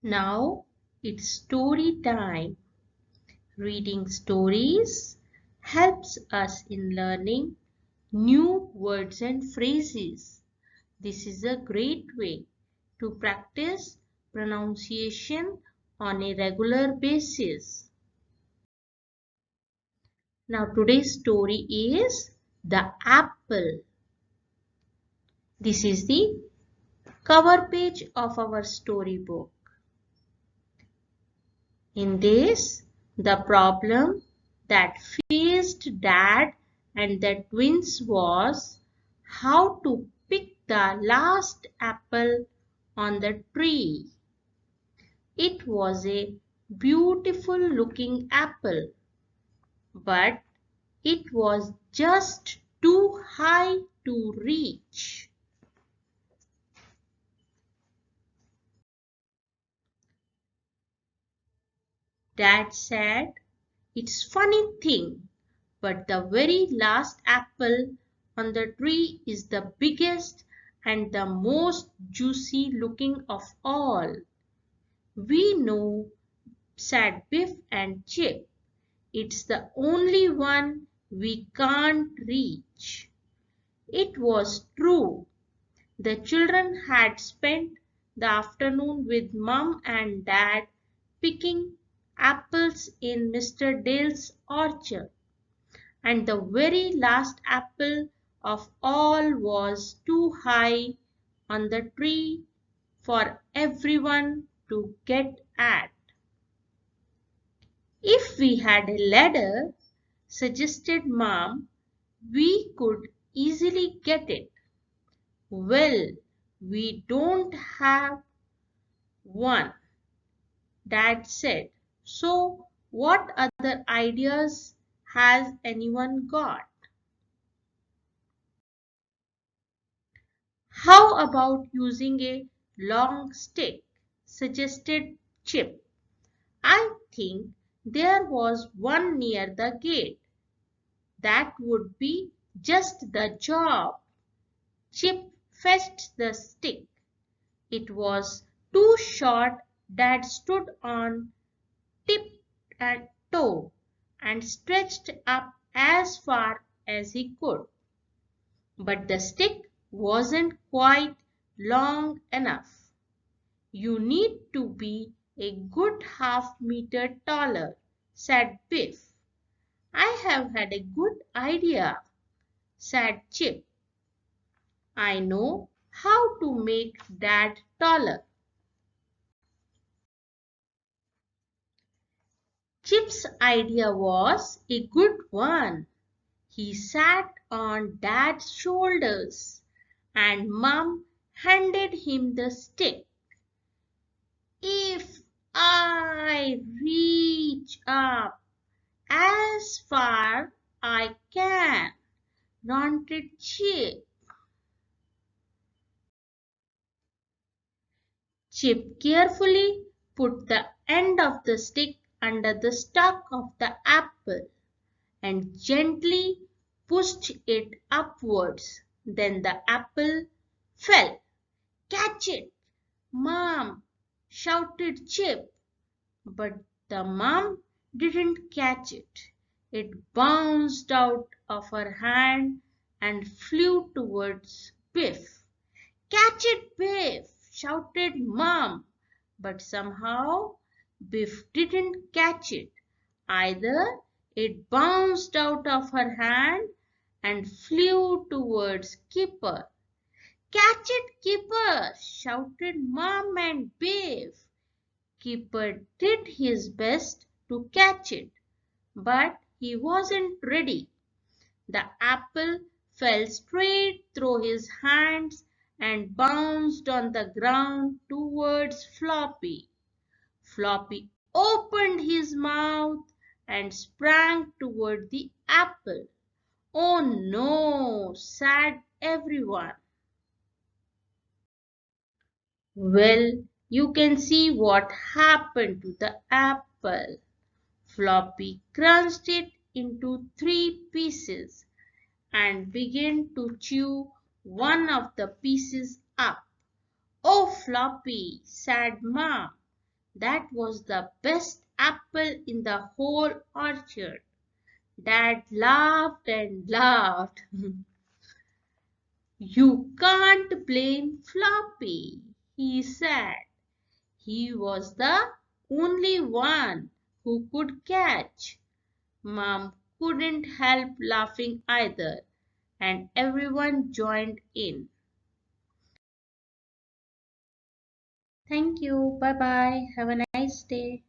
Now it's story time. Reading stories helps us in learning new words and phrases. This is a great way to practice pronunciation on a regular basis. Now today's story is The Apple. This is the cover page of our storybook. In this, the problem that faced Dad and the twins was how to pick the last apple on the tree. It was a beautiful looking apple, but it was just too high to reach. Dad said, "It's funny thing, but the very last apple on the tree is the biggest and the most juicy looking of all." "We know," said Biff and Chip. "It's the only one we can't reach." It was true. The children had spent the afternoon with Mum and Dad picking apples in Mr. Dale's orchard, and the very last apple of all was too high on the tree for everyone to get at. "If we had a ladder," suggested Mom, "we could easily get it." "Well, we don't have one," Dad said. "So what other ideas has anyone got?" "How about using a long stick?" suggested Chip. "I think there was one near the gate. That would be just the job." Chip fetched the stick. It was too short. Dad stood on tip and toe and stretched up as far as he could. But the stick wasn't quite long enough. "You need to be a good half-meter taller," said Biff. "I have had a good idea," said Chip. "I know how to make Dad taller." Chip's idea was a good one. He sat on Dad's shoulders, and Mum handed him the stick. "If I reach up as far I can," grunted Chip. Chip carefully put the end of the stick under the stalk of the apple and gently pushed it upwards. Then the apple fell. "Catch it, Mom!" shouted Chip. But the mom didn't catch it. It bounced out of her hand and flew towards Biff. "Catch it, Biff!" shouted Mom. But somehow Biff didn't catch it either. It bounced out of her hand and flew towards Kipper. "Catch it, Kipper!" shouted Mom and Biff. Kipper did his best to catch it, but he wasn't ready. The apple fell straight through his hands and bounced on the ground towards Floppy. Floppy opened his mouth and sprang toward the apple. "Oh no!" said everyone. Well, you can see what happened to the apple. Floppy crunched it into 3 pieces and began to chew one of the pieces up. "Oh, Floppy," said Mom, That was the best apple in the whole orchard. Dad laughed and laughed. You can't blame Floppy, he said. He was the only one who could catch. Mom couldn't help laughing either, and everyone joined in. Thank you. Bye bye. Have a nice day.